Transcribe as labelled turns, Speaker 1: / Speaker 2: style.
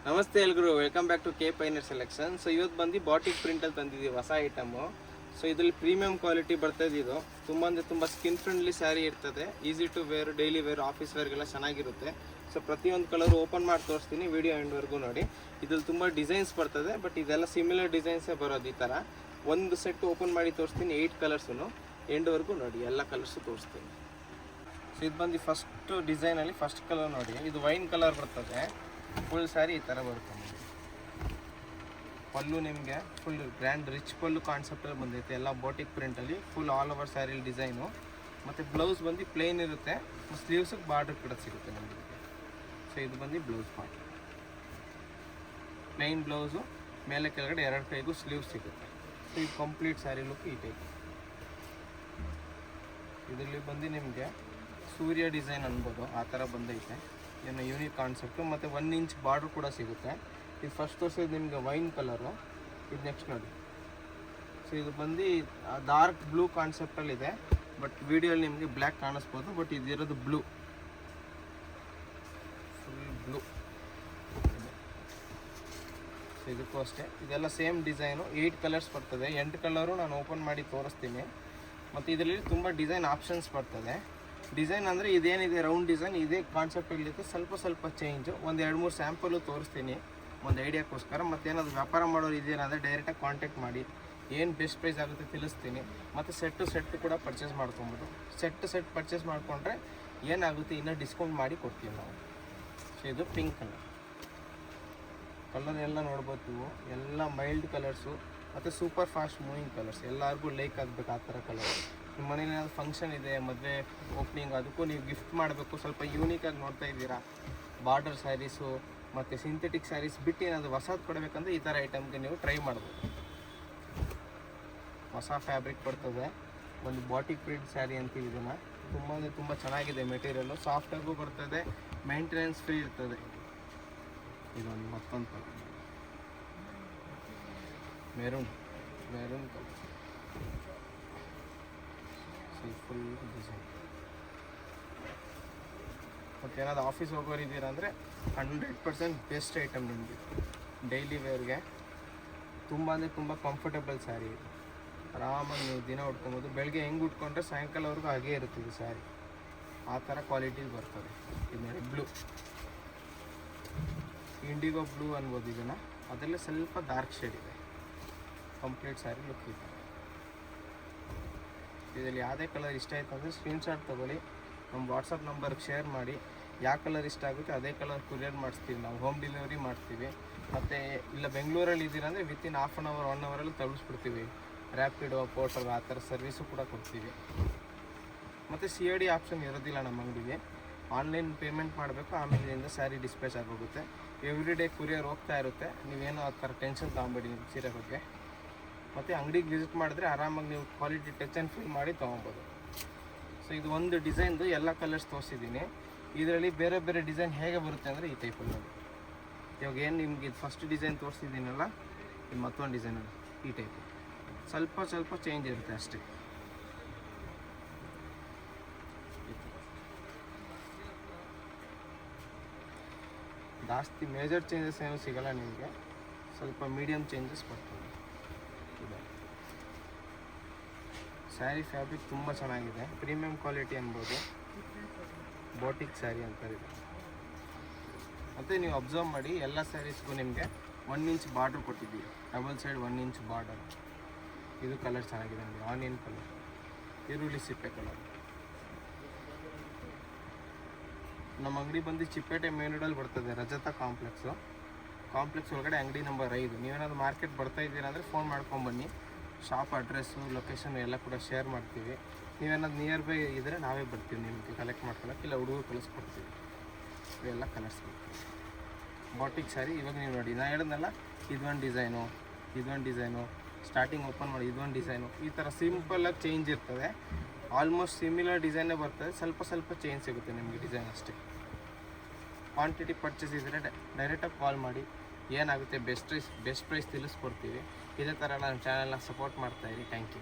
Speaker 1: ನಮಸ್ತೆ ಎಲ್ರು, welcome back to ಕೆ ಪೈನರ್ ಸೆಲೆಕ್ಷನ್. ಸೊ ಇವತ್ತು ಬಂದು ಬಾಟಿಕ್ ಪ್ರಿಂಟಲ್ಲಿ ತಂದಿದ್ದೀವಿ ಹೊಸ ಐಟಮು. ಸೊ ಇದರಲ್ಲಿ ಪ್ರೀಮಿಯಂ ಕ್ವಾಲಿಟಿ ಬರ್ತದೆ. ಇದು ತುಂಬ ಅಂದರೆ ತುಂಬ ಸ್ಕಿನ್ ಫ್ರೆಂಡ್ಲಿ ಸ್ಯಾರಿ ಇರ್ತದೆ. Easy to wear, daily wear, office ವೇರ್ಗೆಲ್ಲ ಚೆನ್ನಾಗಿರುತ್ತೆ. ಸೊ ಪ್ರತಿಯೊಂದು ಕಲರ್ ಓಪನ್ ಮಾಡಿ ತೋರಿಸ್ತೀನಿ, ವಿಡಿಯೋ ಎಂಡ್ವರೆಗೂ ನೋಡಿ. ಇದ್ರಲ್ಲಿ ತುಂಬ ಡಿಸೈನ್ಸ್ ಬರ್ತದೆ, ಬಟ್ ಇದೆಲ್ಲ ಸಿಮಿಲರ್ ಡಿಸೈನ್ಸೇ ಬರೋದು. ಈ ಥರ ಒಂದು ಸೆಟ್ ಓಪನ್ ಮಾಡಿ ತೋರಿಸ್ತೀನಿ, 8 ಕಲರ್ಸು ಎಂಡ್ವರೆಗೂ ನೋಡಿ, ಎಲ್ಲ ಕಲರ್ಸು ತೋರಿಸ್ತೀನಿ. ಸೊ ಇದು ಬಂದು ಫಸ್ಟ್ ಡಿಸೈನಲ್ಲಿ ಫಸ್ಟ್ ಕಲರ್ ನೋಡಿ, ಇದು ವೈನ್ ಕಲರ್ ಬರ್ತದೆ. ಫುಲ್ ಸ್ಯಾರಿ ಈ ಥರ ಬರುತ್ತೆ. ಪಲ್ಲು ನಿಮಗೆ ಫುಲ್ ಗ್ರ್ಯಾಂಡ್ ರಿಚ್ ಪಲ್ಲು ಕಾನ್ಸೆಪ್ಟಲ್ಲಿ ಬಂದೈತೆ, ಎಲ್ಲ ಬಾಟಿಕ್ ಪ್ರಿಂಟಲ್ಲಿ ಫುಲ್ ಆಲ್ ಓವರ್ ಸ್ಯಾರಿಲಿ ಡಿಸೈನು. ಮತ್ತು ಬ್ಲೌಸ್ ಬಂದು ಪ್ಲೇನ್ ಇರುತ್ತೆ, ಸ್ಲೀವ್ಸಿಗೆ ಬಾರ್ಡ್ರ್ ಕೂಡ ಸಿಗುತ್ತೆ ನಮಗೆ. ಸೊ ಇದು ಬಂದು ಬ್ಲೌಸ್ ಪಾರ್ಟ್, ಪ್ಲೇನ್ ಬ್ಲೌಸು, ಮೇಲೆ ಕೆಳಗಡೆ 2 ಕೈಗೂ ಸ್ಲೀವ್ಸ್ ಸಿಗುತ್ತೆ. ಸೊ ಇದು ಕಂಪ್ಲೀಟ್ ಸ್ಯಾರಿ ಲುಕ್ ಈ ಟೈಪ್. ಇದರಲ್ಲಿ ಬಂದು ನಿಮಗೆ ಸೂರ್ಯ ಡಿಸೈನ್ ಅನ್ಬೋದು, ಆ ಥರ ಬಂದೈತೆ. ಏನೋ ಯೂನಿಕ್ ಕಾನ್ಸೆಪ್ಟು. ಮತ್ತು 1 ಇಂಚ್ ಬಾರ್ಡ್ರ್ ಕೂಡ ಸಿಗುತ್ತೆ. ಇದು ಫಸ್ಟ್ ತೋರಿಸಿದ್ದು ನಿಮಗೆ ವೈನ್ ಕಲರು. ಇದು ನೆಕ್ಸ್ಟ್ ನೋಡಿ. ಸೊ ಇದು ಬಂದು ಡಾರ್ಕ್ ಬ್ಲೂ ಕಾನ್ಸೆಪ್ಟಲ್ಲಿದೆ, ಬಟ್ ವಿಡಿಯೋಲಿ ನಿಮಗೆ ಬ್ಲ್ಯಾಕ್ ಕಾಣಿಸ್ಬೋದು, ಬಟ್ ಇದಿರೋದು ಬ್ಲೂ, ಫುಲ್ ಬ್ಲೂ. ಸೊ ಇದಕ್ಕೂ ಅಷ್ಟೇ, ಇದೆಲ್ಲ ಸೇಮ್ ಡಿಸೈನು. 8 ಕಲರ್ಸ್ ಬರ್ತದೆ. 8 ಕಲರು ನಾನು ಓಪನ್ ಮಾಡಿ ತೋರಿಸ್ತೀನಿ. ಮತ್ತು ಇದರಲ್ಲಿ ತುಂಬ ಡಿಸೈನ್ ಆಪ್ಷನ್ಸ್ ಬರ್ತದೆ. ಡಿಸೈನ್ ಅಂದರೆ ಇದೇನಿದೆ ರೌಂಡ್ ಡಿಸೈನ್, ಇದೇ ಕಾನ್ಸೆಪ್ಟಲ್ಲಿರುತ್ತೆ, ಸ್ವಲ್ಪ ಚೇಂಜು. ಒಂದು 2-3 ಸ್ಯಾಂಪಲ್ಲು ತೋರಿಸ್ತೀನಿ ಒಂದು ಐಡಿಯಾಕ್ಕೋಸ್ಕರ. ಮತ್ತೇನಾದ್ರು ವ್ಯಾಪಾರ ಮಾಡೋರು ಇದೇನಾದರೆ ಡೈರೆಕ್ಟಾಗಿ ಕಾಂಟ್ಯಾಕ್ಟ್ ಮಾಡಿ, ಏನು ಬೆಸ್ಟ್ ಪ್ರೈಸ್ ಆಗುತ್ತೆ ತಿಳಿಸ್ತೀನಿ. ಮತ್ತು ಸೆಟ್ಟು ಕೂಡ ಪರ್ಚೇಸ್ ಮಾಡ್ಕೊಬೋದು. ಸೆಟ್ ಪರ್ಚೇಸ್ ಮಾಡಿಕೊಂಡ್ರೆ ಏನಾಗುತ್ತೆ, ಇನ್ನೂ ಡಿಸ್ಕೌಂಟ್ ಮಾಡಿ ಕೊಡ್ತೀವಿ ನಾವು. ಸೊ ಇದು ಪಿಂಕ್ ಕಲರ್ ಎಲ್ಲ ನೋಡ್ಬೋದು ನೀವು, ಎಲ್ಲ ಮೈಲ್ಡ್ ಕಲರ್ಸು ಮತ್ತು ಸೂಪರ್ ಫಾಸ್ಟ್ ಮೂವಿಂಗ್ ಕಲರ್ಸ್. ಎಲ್ಲರಿಗೂ ಲೈಕ್ ಆಗಬೇಕು ಆ ಥರ ಕಲರ್. ನಿಮ್ಮ ಮನೇಲಿ ಏನಾದ್ರು ಫಂಕ್ಷನ್ ಇದೆ, ಮದುವೆ ಓಪನಿಂಗ್, ಅದಕ್ಕೂ ನೀವು ಗಿಫ್ಟ್ ಮಾಡಬೇಕು, ಸ್ವಲ್ಪ ಯೂನಿಕಾಗಿ ನೋಡ್ತಾ ಇದ್ದೀರಾ, ಬಾರ್ಡರ್ ಸ್ಯಾರೀಸು ಮತ್ತು ಸಿಂಥೆಟಿಕ್ ಸ್ಯಾರೀಸ್ ಬಿಟ್ಟು ಏನಾದರೂ ಹೊಸದು ಕೊಡಬೇಕಂದ್ರೆ ಈ ಥರ ಐಟಮ್ಗೆ ನೀವು ಟ್ರೈ ಮಾಡ್ಬೋದು. ಹೊಸ ಫ್ಯಾಬ್ರಿಕ್ ಬರ್ತದೆ, ಒಂದು ಬಾಟಿಕ್ ಪ್ರಿಂಟ್ ಸ್ಯಾರಿ ಅಂತೀವಿ ಇದನ್ನು. ತುಂಬ ಅಂದರೆ ತುಂಬ ಚೆನ್ನಾಗಿದೆ ಮೆಟೀರಿಯಲ್ಲು, ಸಾಫ್ಟಾಗೂ ಬರ್ತದೆ, ಮೇಂಟೆನೆನ್ಸ್ ಫ್ರೀ ಇರ್ತದೆ. ಇದೊಂದು ಮತ್ತೊಂದು colour, maroon colour. Full design. ಮತ್ತು ಏನಾದ್ರು ಆಫೀಸ್ ಹೋಗೋರಿದ್ದೀರಾ ಅಂದರೆ 100% ಬೆಸ್ಟ್ ಐಟಮ್ ನಿಮಗೆ ಡೈಲಿ ವೇರ್ಗೆ. ತುಂಬ ಅಂದರೆ ತುಂಬ ಕಂಫರ್ಟಬಲ್ ಸ್ಯಾರಿ ಇದು. ಆರಾಮಾಗಿ ನೀವು ದಿನ ಉಟ್ಕೊಬೋದು. ಬೆಳಗ್ಗೆ ಹೆಂಗೆ ಉಟ್ಕೊಂಡ್ರೆ ಸಾಯಂಕಾಲವರೆಗೂ ಹಾಗೇ ಇರುತ್ತೆ ಇದು ಸ್ಯಾರಿ, ಆ ಥರ ಕ್ವಾಲಿಟಿ ಬರ್ತದೆ. ಇದು ನೋಡಿ ಬ್ಲೂ, ಇಂಡಿಗೋ ಬ್ಲೂ ಅನ್ಬೋದು ಇದನ್ನು. ಅದರಲ್ಲೇ ಸ್ವಲ್ಪ ಡಾರ್ಕ್ ಶೇಡ್ ಇದೆ. ಕಂಪ್ಲೀಟ್ ಸ್ಯಾರಿ ಲುಕ್ ಇದೆ. ಇದರಲ್ಲಿ ಯಾವುದೇ ಕಲರ್ ಇಷ್ಟ ಆಯಿತು ಅಂದರೆ ಸ್ಕ್ರೀನ್ಶಾಟ್ ತೊಗೊಳ್ಳಿ, ನಮ್ಮ ವಾಟ್ಸಪ್ ನಂಬರ್ಗೆ ಶೇರ್ ಮಾಡಿ. ಯಾವ ಕಲರ್ ಇಷ್ಟ ಆಗುತ್ತೆ ಅದೇ ಕಲರ್ ಕೊರಿಯರ್ ಮಾಡಿಸ್ತೀವಿ ನಾವು, ಹೋಮ್ ಡೆಲಿವರಿ ಮಾಡ್ತೀವಿ. ಮತ್ತು ಇಲ್ಲ ಬೆಂಗಳೂರಲ್ಲಿ ಇದ್ದೀರಾ ಅಂದರೆ ವಿತಿನ್ ಹಾಫ್ ಆನ್ ಅವರ್ 1 ಅವರಲ್ಲಿ ತಲುಪಿಸ್ಬಿಡ್ತೀವಿ. ರ್ಯಾಪಿಡೋ, ಪೋರ್ಟಲ್ ಆ ಥರ ಸರ್ವಿಸು ಕೂಡ ಕೊಡ್ತೀವಿ. ಮತ್ತು COD ಆಪ್ಷನ್ ಇರೋದಿಲ್ಲ ನಮ್ಮ ಅಂಗಡಿಗೆ, ಆನ್ಲೈನ್ ಪೇಮೆಂಟ್ ಮಾಡಬೇಕು, ಆಮೇಲೆ ಇದರಿಂದ ಸ್ಯಾರಿ ಡಿಸ್ಪ್ಯಾಚ್ ಆಗೋಗುತ್ತೆ. ಎವ್ರಿ ಡೇ ಕೊರಿಯರ್ ಹೋಗ್ತಾ ಇರುತ್ತೆ, ನೀವೇನೋ ಆ ಥರ ಟೆನ್ಷನ್ ತೊಗೊಂಬೇಡಿ ನಿಮ್ಮ ಸೀರೆ ಬಗ್ಗೆ. ಮತ್ತು ಅಂಗಡಿಗೆ ವಿಸಿಟ್ ಮಾಡಿದ್ರೆ ಆರಾಮಾಗಿ ನೀವು ಕ್ವಾಲಿಟಿ ಟಚ್ ಆ್ಯಂಡ್ ಫೀಲ್ ಮಾಡಿ ತೊಗೊಬೋದು. ಸೊ ಇದು ಒಂದು ಡಿಸೈನ್ದು ಎಲ್ಲ ಕಲರ್ಸ್ ತೋರಿಸಿದ್ದೀನಿ. ಇದರಲ್ಲಿ ಬೇರೆ ಬೇರೆ ಡಿಸೈನ್ ಹೇಗೆ ಬರುತ್ತೆ ಅಂದರೆ ಈ ಟೈಪಲ್ಲಿ ನೋಡಿ. ಇವಾಗ ಏನು ನಿಮ್ಗೆ ಇದು ಫಸ್ಟ್ ಡಿಸೈನ್ ತೋರಿಸಿದ್ದೀನಲ್ಲ, ಇದು ಮತ್ತೊಂದು ಡಿಸೈನ್ ಈ ಟೈಪು. ಸ್ವಲ್ಪ ಚೇಂಜ್ ಇರುತ್ತೆ ಅಷ್ಟೇ. ಜಾಸ್ತಿ ಮೇಜರ್ ಚೇಂಜಸ್ ಏನೂ ಸಿಗೋಲ್ಲ ನಿಮಗೆ, ಸ್ವಲ್ಪ ಮೀಡಿಯಮ್ ಚೇಂಜಸ್ ಬರ್ತದೆ. ಸ್ಯಾರಿ ಫ್ಯಾಬ್ರಿಕ್ ತುಂಬ ಚೆನ್ನಾಗಿದೆ, ಪ್ರೀಮಿಯಂ ಕ್ವಾಲಿಟಿ ಅನ್ಬೋದು, ಬಾಟಿಕ್ ಸ್ಯಾರಿ ಅಂತಾರೆ ಇದು. ಮತ್ತು ನೀವು ಅಬ್ಸರ್ವ್ ಮಾಡಿ, ಎಲ್ಲ ಸ್ಯಾರೀಸ್ಗೂ ನಿಮಗೆ 1 ಇಂಚ್ ಬಾರ್ಡ್ರ್ ಕೊಟ್ಟಿದ್ದೀವಿ, ಡಬಲ್ ಸೈಡ್ 1 ಇಂಚ್ ಬಾರ್ಡರ್. ಇದು ಕಲರ್ ಚೆನ್ನಾಗಿದೆ ನಿಮಗೆ, ಆನಿಯನ್ ಕಲರ್, ಈರುಳ್ಳಿ ಸಿಪ್ಪೆ ಕಲರ್. ನಮ್ಮ ಅಂಗಡಿ ಬಂದು ಚಿಪ್ಪೇಟೆ ಮೇನ್ ರೋಡಲ್ಲಿ ಬರ್ತದೆ, ರಜತ ಕಾಂಪ್ಲೆಕ್ಸ್ ಒಳಗಡೆ ಅಂಗಡಿ ನಂಬರ್ 5. ನೀವೇನಾದ್ರು ಮಾರ್ಕೆಟ್ ಬರ್ತಾ ಇದ್ದೀರಾ ಅಂದರೆ ಫೋನ್ ಮಾಡ್ಕೊಂಬನ್ನಿ. ಶಾಪ್ ಅಡ್ರೆಸ್ಸು, ಲೊಕೇಶನ್ ಎಲ್ಲ ಕೂಡ ಶೇರ್ ಮಾಡ್ತೀವಿ. ನೀವೇನಾದ್ರು ನಿಯರ್ ಬೈ ಇದ್ದರೆ ನಾವೇ ಬರ್ತೀವಿ ನಿಮಗೆ ಕಲೆಕ್ಟ್ ಮಾಡ್ಕೊಳಕ್ಕೆ, ಇಲ್ಲ ಹುಡುಗರು ಕಳಿಸ್ಕೊಡ್ತೀವಿ. ಇವೆಲ್ಲ ಕಲರ್ಸ್ ಬರ್ತೀವಿ. ಬಾಟಿಕ್ ಸ್ಯಾರಿ ಇವಾಗ ನೀವು ನೋಡಿ, ನಾನು ಹೇಳಿದ್ನಲ್ಲ, ಇದೊಂದು ಡಿಸೈನು, ಸ್ಟಾರ್ಟಿಂಗ್ ಓಪನ್ ಮಾಡಿ ಇದೊಂದು ಡಿಸೈನು. ಈ ಥರ ಸಿಂಪಲ್ಲಾಗಿ ಚೇಂಜ್ ಇರ್ತದೆ. ಆಲ್ಮೋಸ್ಟ್ ಸಿಮಿಲರ್ ಡಿಸೈನೇ ಬರ್ತದೆ, ಸ್ವಲ್ಪ ಚೇಂಜ್ ಸಿಗುತ್ತೆ ನಿಮಗೆ ಡಿಸೈನ್ ಅಷ್ಟೇ. ಕ್ವಾಂಟಿಟಿ ಪರ್ಚೇಸ್ ಇದ್ದರೆ ಡೈರೆಕ್ಟಾಗಿ ಕಾಲ್ ಮಾಡಿ, ಏನಾಗುತ್ತೆ ಬೆಸ್ಟ್ ಪ್ರೈಸ್ ತಿಳಿಸ್ಕೊಡ್ತೀವಿ. ಇದೇ ಥರ ನಮ್ಮ ಚಾನಲ್ನ ಸಪೋರ್ಟ್ ಮಾಡ್ತಾಯಿರಿ. Thank you.